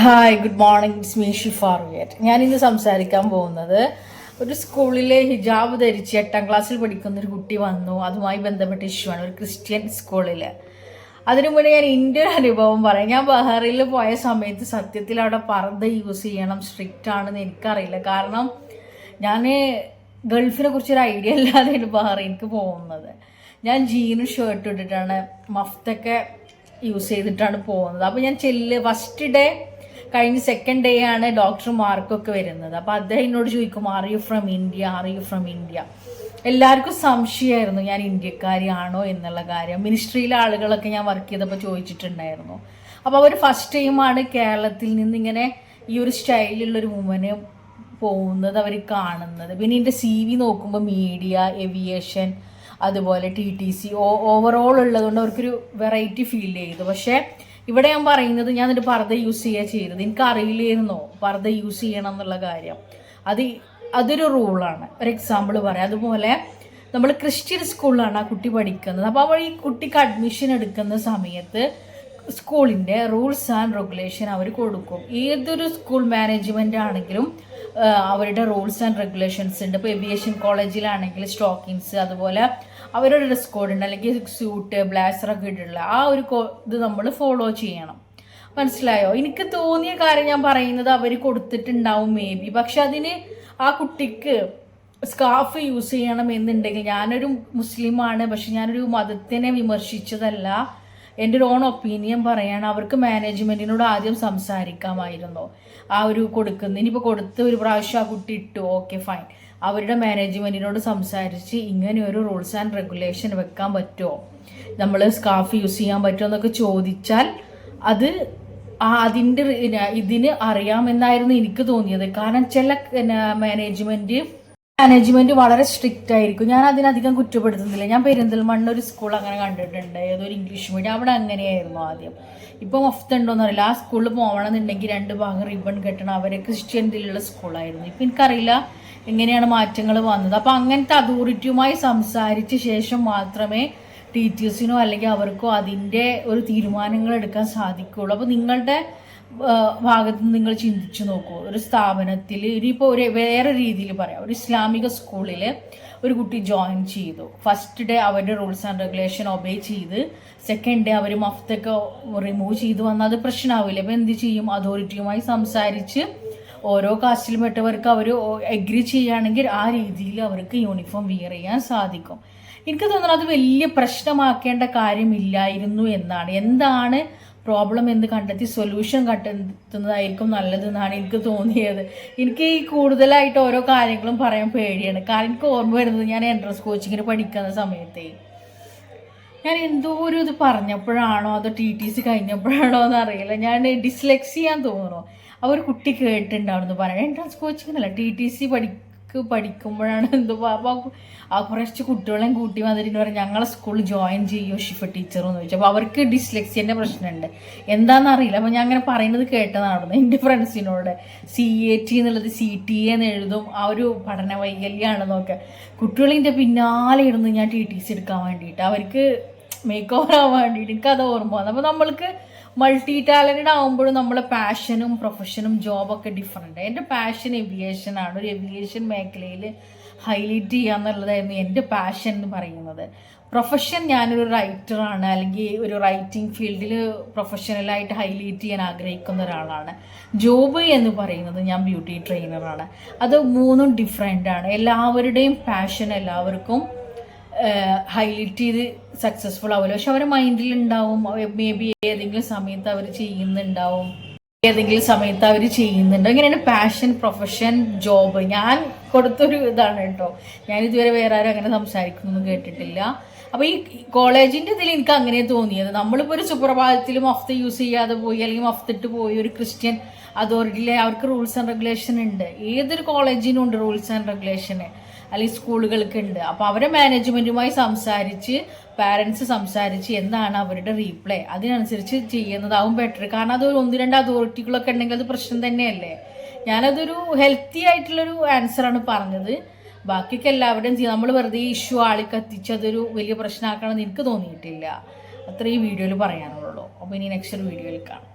Hi, good morning. It's me ഷിഫാറിയറ്റ്. ഞാനിന്ന് സംസാരിക്കാൻ പോകുന്നത് ഒരു സ്കൂളിലെ ഹിജാബ് ധരിച്ച് 8ാം ക്ലാസ്സിൽ പഠിക്കുന്ന ഒരു കുട്ടി വന്നു. അതുമായി ബന്ധപ്പെട്ട ഇഷ്യൂ ആണ്. ഒരു ക്രിസ്ത്യൻ സ്കൂളിൽ. അതിനു മുന്നേ ഞാൻ എൻ്റെ ഒരു അനുഭവം പറയാം. ഞാൻ ബഹ്റൈനിൽ പോയ സമയത്ത് സത്യത്തിൽ അവിടെ പർദ്ദ യൂസ് ചെയ്യണം, സ്ട്രിക്റ്റ് ആണെന്ന് എനിക്കറിയില്ല. കാരണം ഞാൻ ഗൾഫിനെ കുറിച്ചൊരു ഐഡിയ ഇല്ലാതെയാണ് ബഹ്റൈനിക്ക് പോകുന്നത്. ഞാൻ ജീനും ഷർട്ടും ഇട്ടിട്ടാണ്, മഫ്തൊക്കെ യൂസ് ചെയ്തിട്ടാണ് പോകുന്നത്. അപ്പോൾ ഞാൻ ഫസ്റ്റ് ഡേ കഴിഞ്ഞ് സെക്കൻഡ് ഡേ ആണ് ഡോക്ടർമാർക്കൊക്കെ വരുന്നത്. അപ്പോൾ അദ്ദേഹം എന്നോട് ചോദിക്കും, ആർ യു ഫ്രം ഇന്ത്യ? എല്ലാവർക്കും സംശയമായിരുന്നു ഞാൻ ഇന്ത്യക്കാരിയാണോ എന്നുള്ള കാര്യം. മിനിസ്ട്രിയിലെ ആളുകളൊക്കെ ഞാൻ വർക്ക് ചെയ്തപ്പോൾ ചോദിച്ചിട്ടുണ്ടായിരുന്നു. അപ്പോൾ അവർ ഫസ്റ്റ് ടൈമാണ് കേരളത്തിൽ നിന്ന് ഇങ്ങനെ ഈ ഒരു സ്റ്റൈലിലുള്ളൊരു വുമന് പോകുന്നത് അവർ കാണുന്നത്. പിന്നെ എൻ്റെ CV നോക്കുമ്പോൾ മീഡിയ, ഏവിയേഷൻ, അതുപോലെ TTC ഓവറോൾ ഉള്ളതുകൊണ്ട് അവർക്കൊരു വെറൈറ്റി ഫീൽ ചെയ്തു. പക്ഷേ ഇവിടെ ഞാൻ പറയുന്നത്, ഞാൻ എന്നിട്ട് പർദ്ദ യൂസ് ചെയ്യുക ചെയ്തത്. എനിക്ക് അറിയില്ലായിരുന്നോ പർദ്ദ യൂസ് ചെയ്യണം എന്നുള്ള കാര്യം. അതൊരു റൂളാണ്. ഒരു എക്സാമ്പിൾ പറയാം. അതുപോലെ നമ്മൾ ക്രിസ്ത്യൻ സ്കൂളിലാണ് ആ കുട്ടി പഠിക്കുന്നത്. അപ്പോൾ അവൾ ഈ കുട്ടിക്ക് അഡ്മിഷൻ എടുക്കുന്ന സമയത്ത് സ്കൂളിൻ്റെ റൂൾസ് ആൻഡ് റെഗുലേഷൻ അവർ കൊടുക്കും. ഏതൊരു സ്കൂൾ മാനേജ്മെൻ്റ് ആണെങ്കിലും അവരുടെ റൂൾസ് ആൻഡ് റെഗുലേഷൻസ് ഉണ്ട്. ഇപ്പോൾ ഏവിയേഷൻ കോളേജിലാണെങ്കിൽ സ്റ്റോക്കിങ്സ്, അതുപോലെ അവരുടെ ഡ്രസ് കോഡ് ഉണ്ട്. അല്ലെങ്കിൽ സ്യൂട്ട്, ബ്ലാസറൊക്കെ ഇട്ടുള്ള ആ ഒരു ഇത് നമ്മൾ ഫോളോ ചെയ്യണം. മനസ്സിലായോ? എനിക്ക് തോന്നിയ കാര്യം ഞാൻ പറയുന്നത് അവർ കൊടുത്തിട്ടുണ്ടാവും മേ ബി. പക്ഷെ അതിന് ആ കുട്ടിക്ക് സ്കാർഫ് യൂസ് ചെയ്യണം എന്നുണ്ടെങ്കിൽ, ഞാനൊരു മുസ്ലിമാണ്, പക്ഷെ ഞാനൊരു മതത്തിനെ വിമർശിച്ചതല്ല, എൻ്റെ ഒരു ഓൺ ഒപ്പീനിയൻ പറയാണ്. അവർക്ക് മാനേജ്മെൻറ്റിനോട് ആദ്യം സംസാരിക്കാമായിരുന്നു. ആ ഒരു കൊടുക്കുന്ന ഇനിയിപ്പോൾ കൊടുത്ത് ഒരു പ്രാവശ്യം ആ കുട്ടി ഇട്ടു, ഓക്കെ ഫൈൻ. അവരുടെ മാനേജ്മെൻറ്റിനോട് സംസാരിച്ച് ഇങ്ങനെ ഒരു റൂൾസ് ആൻഡ് റെഗുലേഷൻ വെക്കാൻ പറ്റുമോ, നമ്മൾ സ്കാർഫ് യൂസ് ചെയ്യാൻ പറ്റുമോ എന്നൊക്കെ ചോദിച്ചാൽ അത് ഇതിന് അറിയാമെന്നായിരുന്നു എനിക്ക് തോന്നിയത്. കാരണം ചില മാനേജ്മെന്റ് വളരെ സ്ട്രിക്റ്റ് ആയിരിക്കും. ഞാൻ അതിനധികം കുറ്റപ്പെടുത്തുന്നില്ല. ഞാൻ പെരിന്തൽമണ്ണ ഒരു സ്കൂൾ അങ്ങനെ കണ്ടിട്ടുണ്ട്, ഏതൊരു ഇംഗ്ലീഷ് മീഡിയം. അവിടെ അങ്ങനെയായിരുന്നു ആദ്യം. ഇപ്പം മഫ്ത് ഉണ്ടോയെന്ന് അറിയില്ല. ആ സ്കൂളിൽ പോകണമെന്നുണ്ടെങ്കിൽ 2 ഭാഗം റിബൺ കെട്ടണം. അവരെ ക്രിസ്ത്യൻതിലുള്ള സ്കൂളായിരുന്നു. ഇപ്പം എനിക്കറിയില്ല എങ്ങനെയാണ് മാറ്റങ്ങൾ വന്നത്. അപ്പം അങ്ങനത്തെ അതോറിറ്റിയുമായി സംസാരിച്ച ശേഷം മാത്രമേ ടീച്ചേഴ്സിനോ അല്ലെങ്കിൽ അവർക്കോ അതിൻ്റെ ഒരു തീരുമാനങ്ങൾ എടുക്കാൻ സാധിക്കുകയുള്ളൂ. അപ്പോൾ നിങ്ങളുടെ ഭാഗത്ത് നിന്ന് നിങ്ങൾ ചിന്തിച്ചു നോക്കൂ. ഒരു സ്ഥാപനത്തിൽ ഇനിയിപ്പോൾ വേറെ രീതിയിൽ പറയാം, ഒരു ഇസ്ലാമിക സ്കൂളിൽ ഒരു കുട്ടി ജോയിൻ ചെയ്തു. ഫസ്റ്റ് ഡേ അവരുടെ റൂൾസ് ആൻഡ് റെഗുലേഷൻ ഒബേ ചെയ്ത്, സെക്കൻഡ് ഡേ അവർ മഫ്തൊക്കെ റിമൂവ് ചെയ്ത് വന്നാൽ അത് പ്രശ്നമാവില്ല. അപ്പോൾ എന്ത് ചെയ്യും? അതോറിറ്റിയുമായി സംസാരിച്ച് ഓരോ കാസ്റ്റിൽ പെട്ടവർക്ക് അവർ എഗ്രി ചെയ്യുകയാണെങ്കിൽ ആ രീതിയിൽ അവർക്ക് യൂണിഫോം വിയർ ചെയ്യാൻ സാധിക്കും. എനിക്ക് തോന്നുന്നത് അത് വലിയ പ്രശ്നമാക്കേണ്ട കാര്യമില്ലായിരുന്നു എന്നാണ്. എന്താണ് പ്രോബ്ലം എന്ന് കണ്ടെത്തി സൊല്യൂഷൻ കണ്ടെത്തുന്നതായിരിക്കും നല്ലതെന്നാണ് എനിക്ക് തോന്നിയത്. എനിക്ക് ഈ കൂടുതലായിട്ട് ഓരോ കാര്യങ്ങളും പറയാൻ പേടിയാണ്. കാരണം എനിക്ക് ഓർമ്മ വരുന്നത്, ഞാൻ എൻട്രൻസ് കോച്ചിങ്ങിന് പഠിക്കുന്ന സമയത്തേ ഞാൻ എന്തോ ഒരു ഇത് പറഞ്ഞപ്പോഴാണോ അതോ TTC കഴിഞ്ഞപ്പോഴാണോ എന്നറിയില്ല, ഞാൻ ഡിസ്ലെക്സിയാന്ന് തോന്നുന്നു. അവർ കുട്ടി കേട്ടിട്ടുണ്ടാവുമെന്ന് പറയാം. എൻട്രൻസ് കോച്ചിങ്ങിനല്ല, TTC പഠിക്കുമ്പോഴാണ് എന്തോ. അപ്പോൾ ആ കുറച്ച് കുട്ടികളെയും കൂട്ടി വന്നിട്ട് പറയും, ഞങ്ങളെ സ്കൂളിൽ ജോയിൻ ചെയ്യുമോ ഷിഫ ടീച്ചറെന്ന് ചോദിച്ചു. അപ്പോൾ അവർക്ക് ഡിസ്ലെക്സിയൻ്റെ പ്രശ്നമുണ്ട്, എന്താണെന്നറിയില്ല. അപ്പോൾ ഞാൻ അങ്ങനെ പറയുന്നത് കേട്ടതാണെന്ന് എൻ്റെ ഫ്രണ്ട്സിനോട്. CAT എന്നുള്ളത് CTA എന്ന് എഴുതും, ആ ഒരു പഠന വൈകല്യമാണെന്നൊക്കെ. കുട്ടികളിൻ്റെ പിന്നാലെ ഇരുന്ന് ഞാൻ TTC എടുക്കാൻ വേണ്ടിയിട്ട്, അവർക്ക് മേക്ക് ഓവർ ആവാൻ വേണ്ടിയിട്ട്. എനിക്കത് ഓർമ്മ വന്നു. അപ്പോൾ നമ്മൾക്ക് മൾട്ടി ടാലൻറ്റഡ് ആകുമ്പോഴും നമ്മളെ പാഷനും പ്രൊഫഷനും ജോബൊക്കെ ഡിഫറെൻ്റ്. എൻ്റെ പാഷൻ ഏവിയേഷനാണ്. ഒരു ഏവിയേഷൻ മേഖലയിൽ ഹൈലൈറ്റ് ചെയ്യുക എന്നുള്ളതായിരുന്നു എൻ്റെ പാഷൻ എന്ന് പറയുന്നത്. പ്രൊഫഷൻ, ഞാനൊരു റൈറ്ററാണ്, അല്ലെങ്കിൽ ഒരു റൈറ്റിംഗ് ഫീൽഡിൽ പ്രൊഫഷണലായിട്ട് ഹൈലൈറ്റ് ചെയ്യാൻ ആഗ്രഹിക്കുന്ന ഒരാളാണ്. ജോബ് എന്ന് പറയുന്നത് ഞാൻ ബ്യൂട്ടി ട്രെയിനറാണ്. അത് മൂന്നും ഡിഫറെൻ്റാണ്. എല്ലാവരുടെയും പാഷൻ എല്ലാവർക്കും ഹൈലൈറ്റ് ചെയ്ത് സക്സസ്ഫുൾ ആവുമല്ലോ. പക്ഷെ അവരുടെ മൈൻഡിലുണ്ടാവും, മേ ബി ഏതെങ്കിലും സമയത്ത് അവർ ചെയ്യുന്നുണ്ടാവും, ഇങ്ങനെയാണ് പാഷൻ, പ്രൊഫഷൻ, ജോബ്. ഞാൻ കൊടുത്തൊരു ഇതാണ് കേട്ടോ. ഞാനിതുവരെ വേറെ ആരും അങ്ങനെ സംസാരിക്കുന്നൊന്നും കേട്ടിട്ടില്ല. അപ്പോൾ ഈ കോളേജിൻ്റെ ഇതിൽ എനിക്ക് അങ്ങനെ തോന്നിയത്, നമ്മളിപ്പോൾ ഒരു സുപ്രഭാതത്തിൽ മഫ്ത് യൂസ് ചെയ്യാതെ പോയി, അല്ലെങ്കിൽ മഫ്തിട്ട് പോയി ഒരു ക്രിസ്ത്യൻ അതോറിറ്റിയിലെ അവർക്ക് റൂൾസ് ആൻഡ് റെഗുലേഷൻ ഉണ്ട്. ഏതൊരു കോളേജിനും ഉണ്ട് റൂൾസ് ആൻഡ് റെഗുലേഷന്, അല്ലെങ്കിൽ സ്കൂളുകൾക്ക് ഉണ്ട്. അപ്പോൾ അവരെ മാനേജ്മെൻറ്റുമായി സംസാരിച്ച്, പാരൻസ് സംസാരിച്ച് എന്താണ് അവരുടെ റീപ്ലൈ, അതിനനുസരിച്ച് ചെയ്യുന്നതാവും ബെറ്റർ. കാരണം അതൊരു 1-2 അതോറിറ്റികളൊക്കെ ഉണ്ടെങ്കിൽ അത് പ്രശ്നം തന്നെയല്ലേ. ഞാനതൊരു ഹെൽത്തി ആയിട്ടുള്ളൊരു ആൻസറാണ് പറഞ്ഞത്. ബാക്കിയൊക്കെ എല്ലാവരുടെയും ചെയ്യും. നമ്മൾ വെറുതെ ഇഷ്യൂ കത്തിച്ച് അതൊരു വലിയ പ്രശ്നമാക്കണമെന്ന് എനിക്ക് തോന്നിയിട്ടില്ല. അത്രയും വീഡിയോയിൽ പറയാനുള്ളൂ. അപ്പോൾ ഇനി നെക്സ്റ്റ് വീഡിയോയിൽ കാണാം.